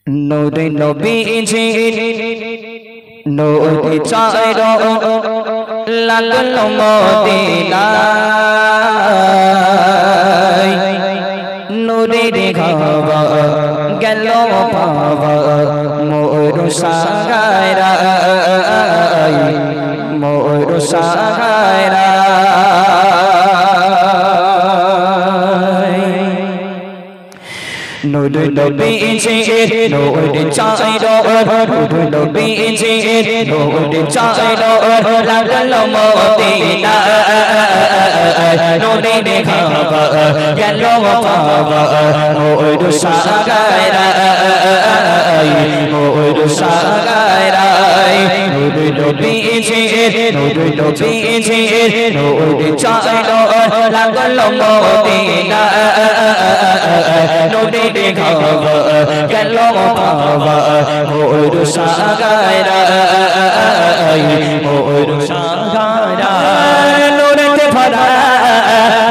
Nuri Nobiji Nuri Chairo Lalul Modina Nuri Dikhava Gallo Pava Moru Sagaira Moru Sagaira Nuri Nobiji Nuri Chairo Nuri Nobiji Nuri Chairo Lalul Modina Nuri Dikhava Gallo Pava Moru Sagaira Moru Sagaira Nuri Nobiji Nuri Nobiji Nuri Chairo Lalul Modina Nuri Dikhava Gallo Pava Moru Sagaira Moru Sagaira Nuri Tifara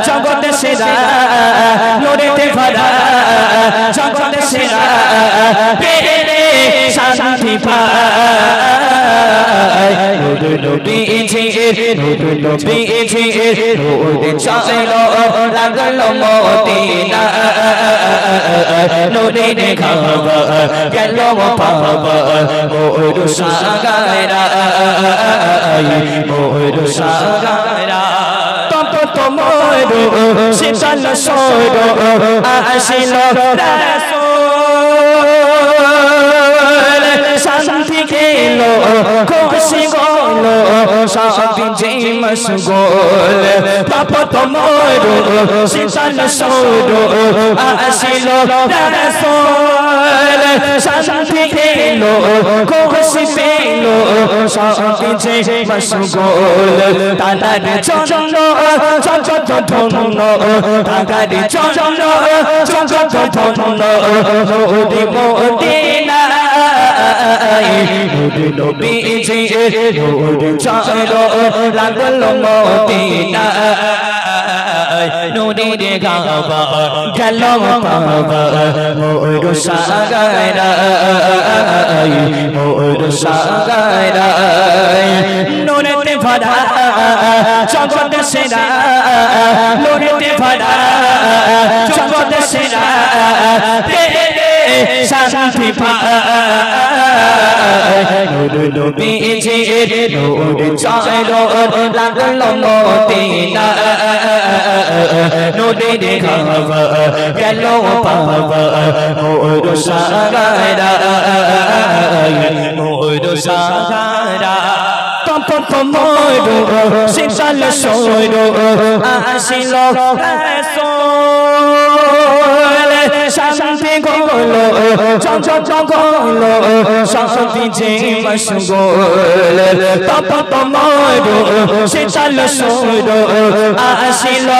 Jagat Sera Nuri Tifara Jagat Sera Pere Shanti Pai Nuri Nobiji Nuri Nobiji Nuri Chairo Lalul Modina Nuri Dikhava Gallo Pava Moru Sagaira Moru Sagaira Tanto Moru Sital Soro Asilo Santi Kelo Kosigolo Santi James Gol Papa Tomoru Sital Soro Asilo Santi Kelo Kosigolo Santi James Gol Tanadi Chono Chono Tanadi Chono Chono Nuri Modina Nuri Nobiji Nuri Chairo Lalul Modina Nuri Dikhava Gallo Pava Moru Sagaira Moru Sagaira Nuri Tifara Jagat Sera Nuri Tifara Jagat Sera Pere Shanti Pai Nuri Nobiji Nuri Chairo Lalul Modina Nuri Dikhava Gallo Pava Moru Sagaira Moru Sagaira Tanto Moru Sital Soro Asilo Santi Golo Golo Santi James Gol Papa Moru Sital Soro Asilo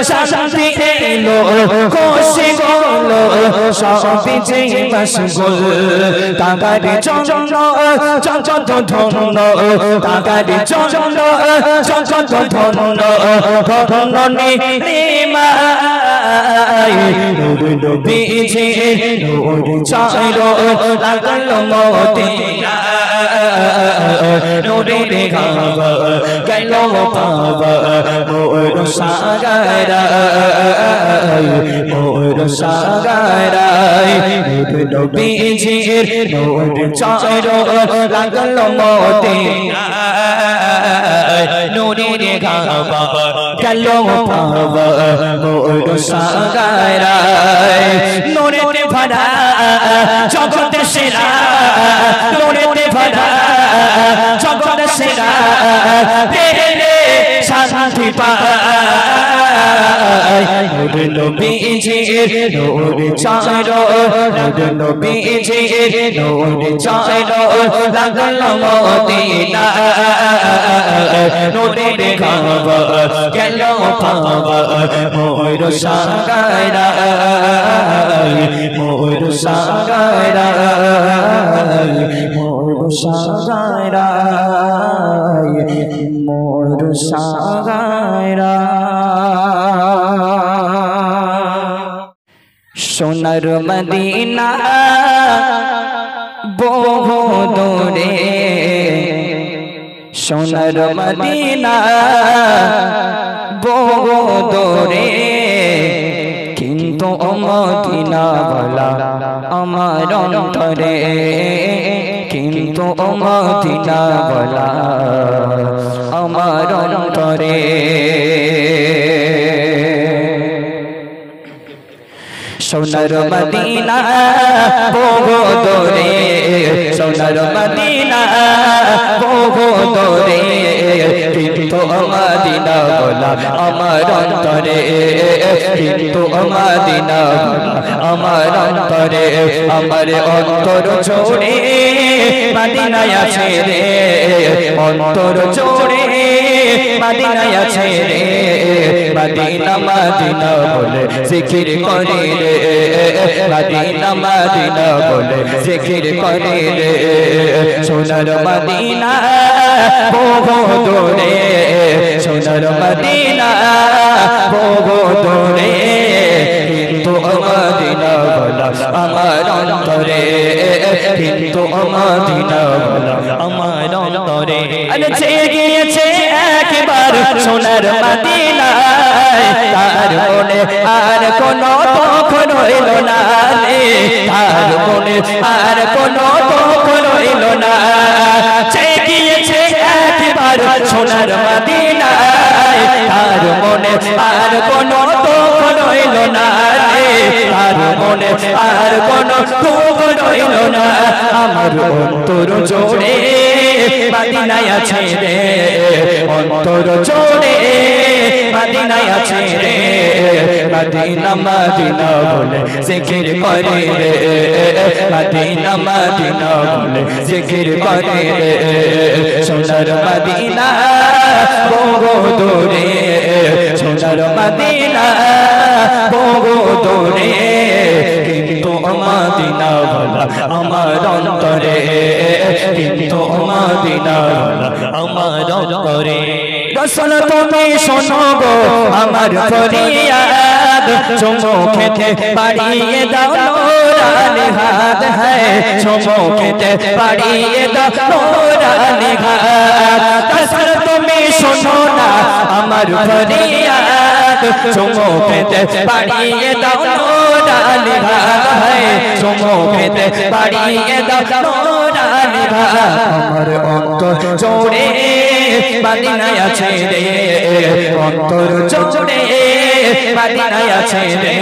Santi Kelo Kosigolo Santi James Gol Tagadi Chono Tagadi Chono Tono Nima Nuri Nobiji Nuri Chairo Lalul Modina Nuri Dikhava Gallo Pava Moru Sagaira Moru Sagaira Nuri Nobiji Nuri Chairo Lalul Modina Nuri Dikhava Gallo Pava Moru Sagaira Nuri Tifara Jagat Sera Nuri Tifara Jagat Sera Pere Shanti Pai Nuri Nobiji Nuri Chairo Nuri Nobiji Nuri Chairo Lalul Modina Nuri Dikhava Gallo Pava Moru Sagaira Moru Sagaira Moru Sagaira Moru Sagaira সোনার Medina বহু দূরে সোনার Medina বহু দূরে কিন্তু Medina বলা আমার অন্তরে কিন্তু মদিনা বলা আমার অন্তরে সোনার মদিনা বহু দূরে সোনার মদিনা বহু দূরে কিন্তু মদিনা বলা আমার অন্তরে কিন্তু মদিনা বলা আমার অন্তরে আমার অন্তর জোড়ে মদিনায় আছে রে অন্তর জোড়ে মদিনায় আছে রে মদিনা মদিনা বলে জিকির করে রে মদিনা মদিনা বলে জিকির করে রে সোনার মদিনা বহু দূরে সোনার মদিনা বহু দূরে কিন্তু মদিনা বলা আমার অন্তরে কিন্তু মদিনা বলা আমার অন্তরে আরে গিয়েছে একবার সোনার মদিনায় তার মনে আর কোনো দুঃখ রইল না রে তার মনে আর কোনো দুঃখ রইল না গিয়েছে একবার সোনার মদিনায় তার মনে আর কোনো দুঃখ রইল না রে তার মনে আর কোনো দুঃখ রইল না আমার অন্তর জোড়ে মদিনায় আছে রে অন্তর জোড়ে মদিনায় আছে রে মদিনা মদিনা বলে জিকির করে রে মদিনা মদিনা বলে জিকির করে রে সোনার মদিনা বহু দূরে সোনার মদিনা বহু দূরে কিন্তু মদিনা বলা আমার অন্তরে কিন্তু মদিনা বলা আমার অন্তরে রসুল তুমি শোনো গো আমার ফরিয়াদ চুমো খেতে বাড়িয়ে দাও নূরানি হাত হ্যায় চুমো খেতে বাড়িয়ে দাও নূরানি হাত রসুল তুমি শোনো না আমার ফরিয়াদ চুমো খেতে বাড়িয়ে দাও নূরানি হাত হ্যায় চুমো খেতে বাড়িয়ে দাও নূরানি হাত আমার অন্তর জোড়ে মদিনায় আছে রে অন্তর জোড়ে মদিনায় আছে রে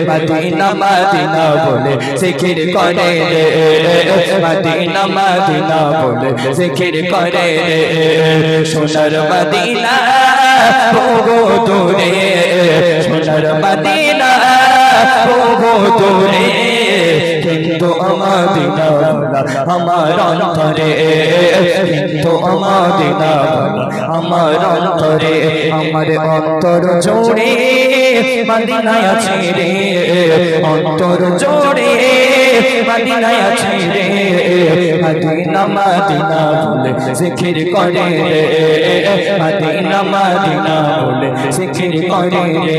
মদিনা মদিনা বলে জিকির করে রে মদিনা মদিনা বলে জিকির করে রে সোনার মদিনা বহু দূরে সোনার মদিনা বহু দূরে কিন্তু মদিনা বলা আমার অন্তরে কিন্তু মদিনা বলা আমার অন্তরে আমার অন্তর জোড়ে মদিনায় আছে রে অন্তর জোড়ে মদিনায় আছে রে মদিনা মদিনা বলে জিকির করে রে মদিনা মদিনা বলে জিকির করে রে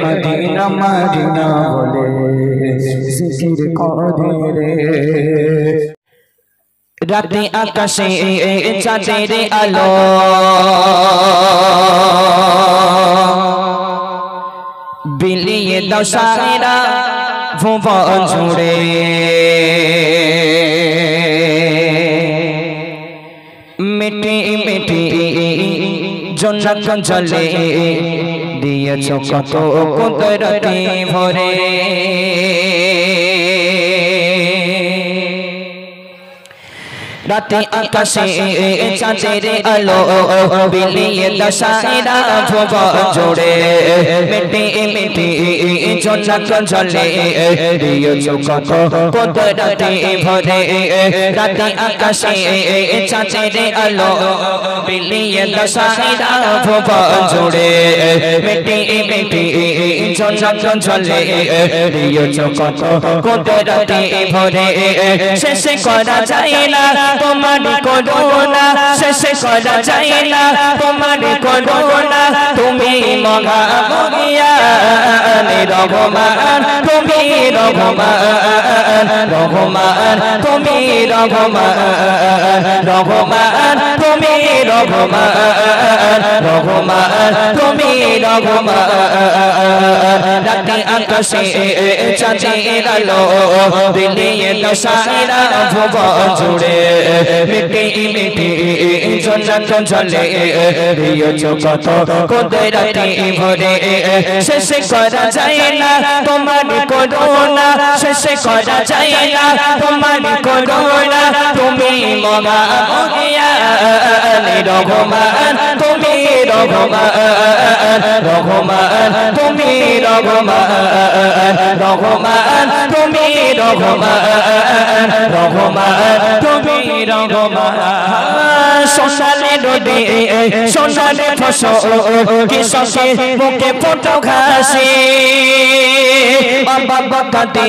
মদিনা মদিনা বলে জিকির করে রে রাতে আকাশে চাঁদের আলো বিলিয়ে দাও সারা ভুবন জুড়ে মিটি মিটি জন্নাত জলে দিয়েছ কত কুদরতি ভরে রাতে আকাশে চাঁদের আলো বিলিয়ে দশাইরা ভুবন জুড়ে মিটি মিটি জন্নাত জলে দিয়েছ কত কুদরতি ভরে রাতে আকাশে চাঁদের আলো বিলিয়ে দশাইরা ভুবন জুড়ে মিটি মিটি জন্নাত জলে দিয়েছ কত কুদরতি ভরে শেষ করা যায় না তোমার করুণা শেষ করা যায় না তোমার করুণা তুমি মহা মহিয়ান রহমান তুমি রহমান রহমান তুমি রহমান রহমান তুমি রহমান রহমান তুমি রহমান রাতে আকাশে চাঁদের আলো বিলিয়ে দশাইরা ভুবন জুড়ে মিটি মিটি জন্নত ঝলে দিয়েছো কত কুদরতি ভরে শেষ করা যায় না তোমার করুণা শেষ করা যায় না তোমার করুণা তুমি মহা মহিয়ান রহমান তুমি রহমান রহমান তুমি রহমান রহমান তুমি রহমান রহমান তুমি রহমান সোনালে নদী সোনালে ফসল কৃষকে মুখে ফটো ঘাসে বাবা কাটে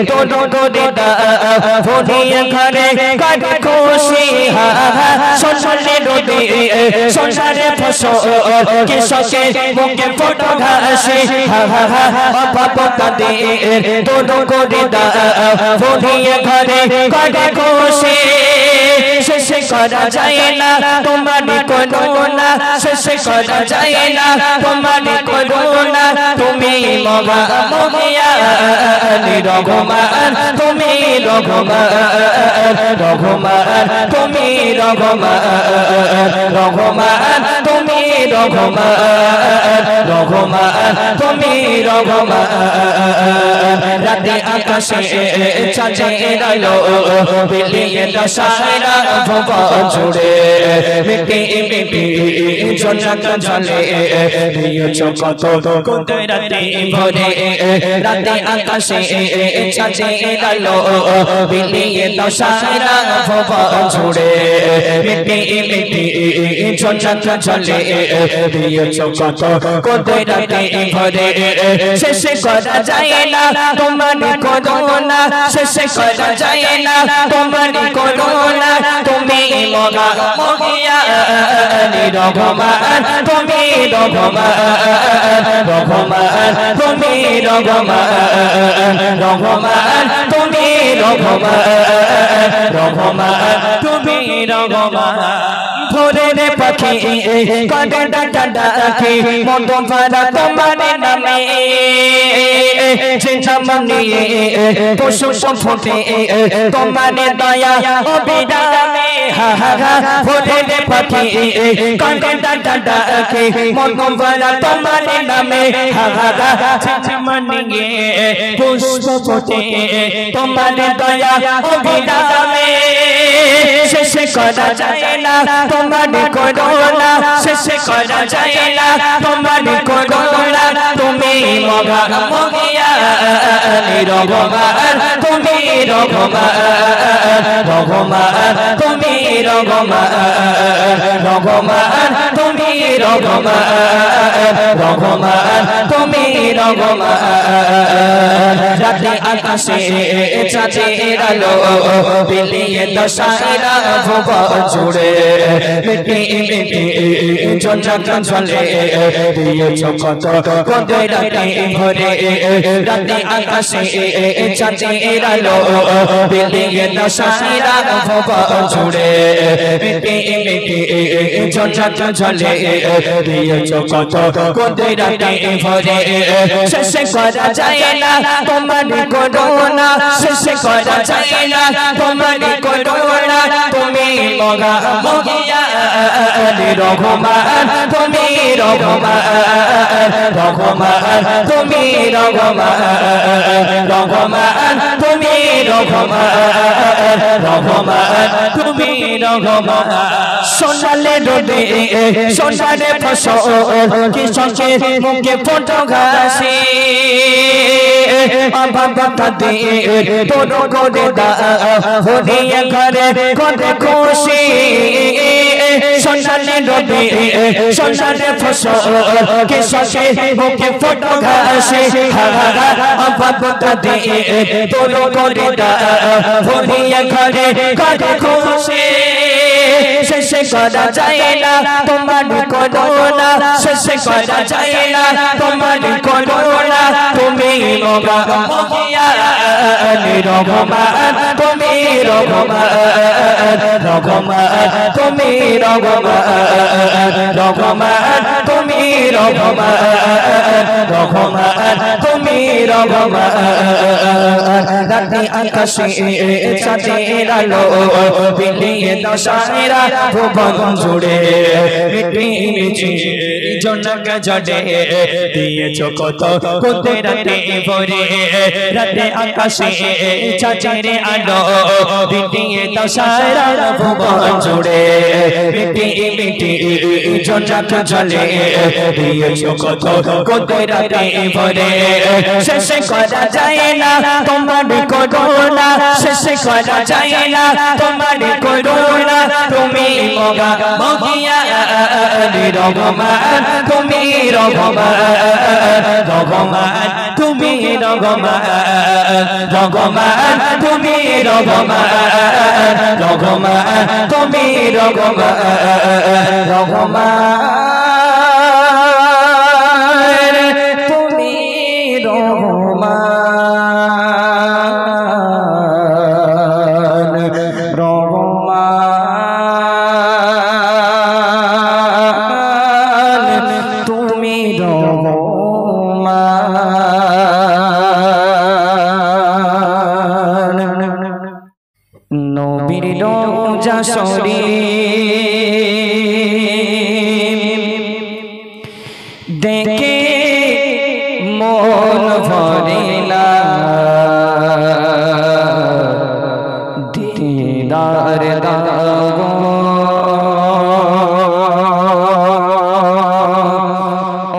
তোর করে দা ভরিয়ে ঘরে কাট খুশি সোনালে নদী সোনালে ফসল কৃষকে মুখে ফটো ঘাসে বাবা কাটে তোর করে দা ভরিয়ে ঘরে কাট খুশি শেষ করা যায় না তোমার করুণা শেষ করা যায় না তোমার করুণা তুমি মহা মহিয়ান রহমান তুমি রহমান রহমান তুমি রহমান রহমান তুমি রহমান রহমান তুমি রহমান রাতে আকাশে চাঁদের আলো বিলিয়ে দশাইরা ভুবন জুড়ে মিটি মিটি জন্নত ঝলে দিয়েছো কত কুদরতি ভরে রাতে আকাশে চাঁদের আলো বিলিয়ে দশাইরা ভুবন জুড়ে মিটি মিটি জন্নত ঝলে দিয়েছো কত কুদরতি ভরে শেষ করা যায় না তোমার করুণা শেষ করা যায় না তোমার করুণা তুমি মহা মহিয়ান রহমান তুমি রহমান রহমান তুমি রহমান রহমান তুমি রহমান রহমান তুমি রহমান ভোরের পাখি কাঁদে ডাটা ডাকি মতো ভাড়া তোমার নামে চিন্তামণি পশু ফোটে তোমার দয়া অবিরামে ভোরের পাখি কাঁদে ডাটা ডাকি মতো ভাড়া তোমার নামে চিন্তামণি পুষ্প ফোটে তোমার দয়া অবিরামে শেষ করা যায় না তোমার করুণা শেষ করা যায় না তোমার করুণা তুমি মহা মহিয়ান রহমান তুমি রহমান রহমান তুমি রহমান রহমান তুমি রহমান রহমান তুমি রহমান রাতে আকাশে চাঁদের আলো বিলিয়ে দশাইরা ভুবন জুড়ে মিটি মিটি জন্নত ঝলে দিয়েছো কত কুদরতি ভরে রাতে আকাশে চাঁদের আলো বিলিয়ে দশাইরা ভুবন জুড়ে মিটি মিটি জন্নত ঝলে দিয়েছো কত কুদরতি ভরে শেষ করা যায় না তোমার করুণা শেষ করা যায় না তোমার করুণা তুমি মহা মহিয়ান রহমান তুমি রহমান রহমান তুমি রহমান রহমান তুমি রহমান রহমান তুমি রহমান সোনালে রোদে সোনালে ফসল কৃষকের মুখে ফটো ঘাসে বাবা দিয়ে তোর করে দাও হরিয়া ঘরে কত খুশি সন্তানের রবি সন্তানের ফসল কে সকে বুকে ফটো ঘাসে বাবা দিয়ে তোর করে দাও হরিয়া ঘরে কত খুশি শেষ করা যায় না তোমার করোনা শেষ করা যায় না তোমার করোনা তুমি রঘমান তুমি রঘমান তুমি রঘমান তুমি রঘমান তুমি রঘমান রাতে আকাশে চাঁদের আলো বিলিয়ে দশারা ভুবন জুড়ে মিটি জনক জড়ে দিয়েছো কত কুদরতে ভরে রাতে আকাশে চাঁদের আলো বিলিয়ে দশারা ভুবন জুড়ে মিটি জনক জলে দিয়েছো কত কুদরতে ভরে শেষ করা যায় না তোমার করোনা শেষ করা যায় না তোমার করোনা তুমি মহিয়া রঘমান তুমি রঘমান তুমি রঘমান তুমি রঘমান তুমি নবীর রওজা শরীফ দেখে মন ভরে না দিদার দাও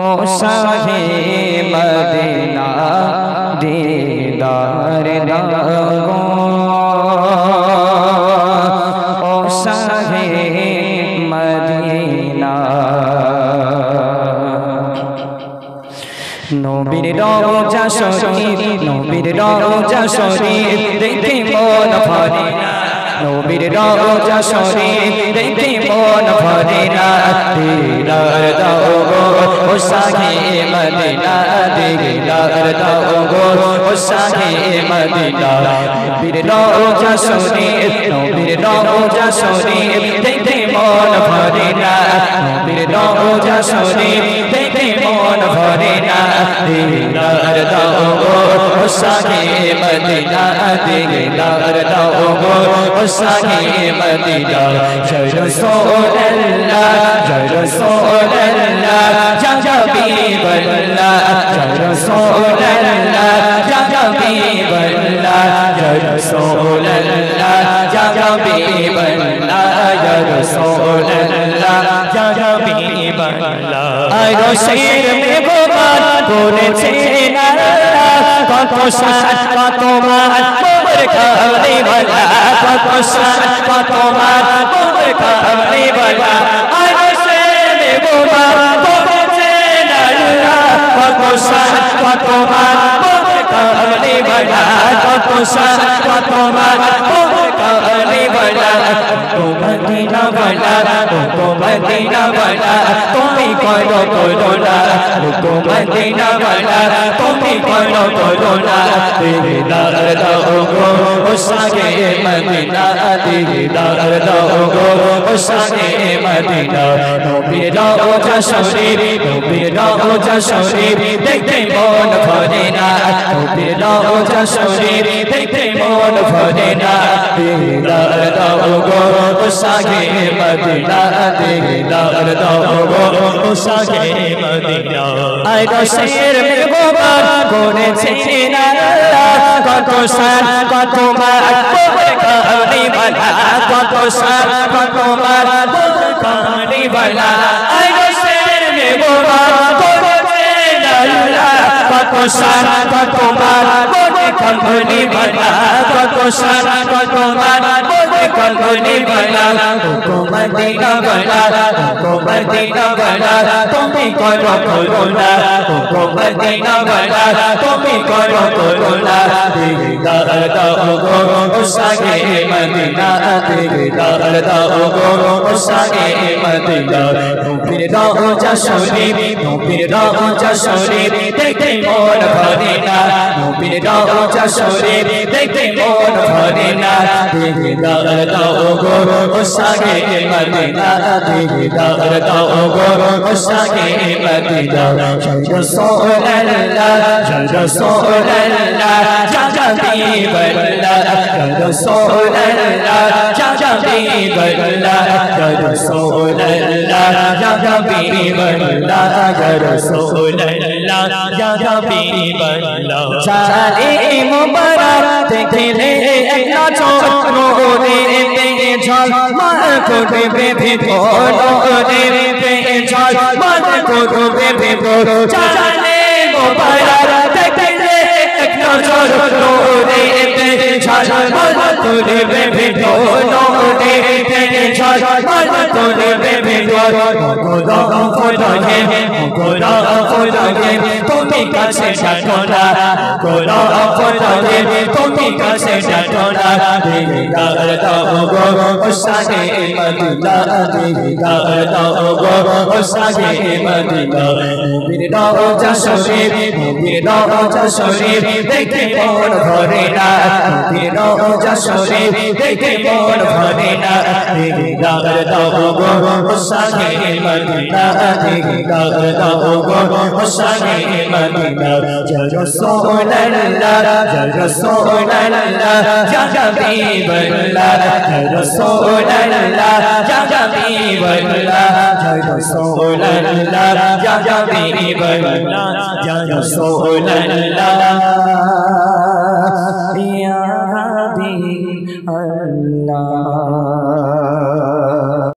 ও শাহে মদিনা দিদার দাও নবীর রওজা শরীফ নবীর রওজা শরীফ দেখে মন ভরে না নবীর রওজা শরীফ দেখে মন ভরে না দিদার দাও গো ও শাহে মদিনা দিদার দাও গো ও শাহে মদিনা নবীর রওজা শরীফ নবীর রওজা শরীফ দেখে মন ভরে না নবীর রওজা শরীফ দেখে মন ভরে না দিদার দাও গো ও শাহে মদিনা দিদার দাও গো ও শাহে মদিনা জয় রাসূলুল্লাহ জয় রাসূলুল্লাহ ইয়া হাবিবাল্লাহ জয় রাসূলুল্লাহ ইয়া হাবিবাল্লাহ জয় রাসূলুল্লাহ ইয়া হাবিবাল্লাহ ইয়া রাসূলুল্লাহ ইয়া হাবিবাল্লাহ আয় রশির মে গোমান করেছেন আল্লাহ কত সাত কত মান মোর কামলি বালা কত সাত কত মান মোর কামলি বালা আয় রশির মে গোমান করেছেন আল্লাহ কত সাত কত মান মোর কামলি বালা কত সাত কত মান মোর কামলি বালা তো মদিনা বালা তো মদিনা বালা তুমি করো করোনা তো মদিনা বালা তুমি করো করোনা দিদার দাও গো ও শাহে মদিনা দিদার দাও গো ও শাহে মদিনা নবীর রওজা শরীফ নবীর রওজা শরীফ দেখতে মন ভরে না নবীর রওজা শরীফ দেখতে মন ভরে না দিদার দাও গো ও শাহে মদিনা দিদার দাও গো ও শাহে মদিনা আয় রশির মে গোমান করেছেন আল্লাহ কত সাত কত মান মোর কামলি বালা কত সাত কত মান মোর কামলি বালা আয় রশির মে গোমান করেছেন আল্লাহ কত শান কত মান বলে কমলি বালা কত শান কত মান বলে কমলি বালা ও মদিনা বালা ও মদিনা বালা তুমি করো করুণা ও মদিনা বালা তুমি করো করুণা দিদার দাও গো সাগে মদিনা দিদার দাও গো সাগে মদিনা নবীর রওজা শরীফ নবীর রওজা শরীফ দেখতে মন ভরে না নবীর রওজা শরীফ দেখতে মন ভরে না দিদার দাও গো সাগে মদিনা দিদার দাও গো সাগে Medina Rasulullah Rasulullah ya habiballah ya rasulullah ya habiballah ya rasulullah ya habiballah ya rasulullah ya habiballah chale mubarak dekhile ekna chore pe chal ma ko be phone pe chal ma ko be chale mubarak dekhile ekna chore pe chal ma ko be chal ma ko be তুমি কাছে ছাড়োনা গোরা ফটকে তুমি কাছে ছাড়োনা দিদার দাও গো সাগে Medina দিদার দাও গো সাগে Medina নবীর রওজা শরীফ নবীর রওজা শরীফ দেখে মন ভরে না নবীর রওজা শরীফ দেখে মন ভরে না দিদার দাও গো সাগে মদিনা দিদার দাও গো সাগে Medina ya rasulullah ya rasulullah ya habiballah ya rasulullah ya habiballah ya rasulullah ya habiballah ya rasulullah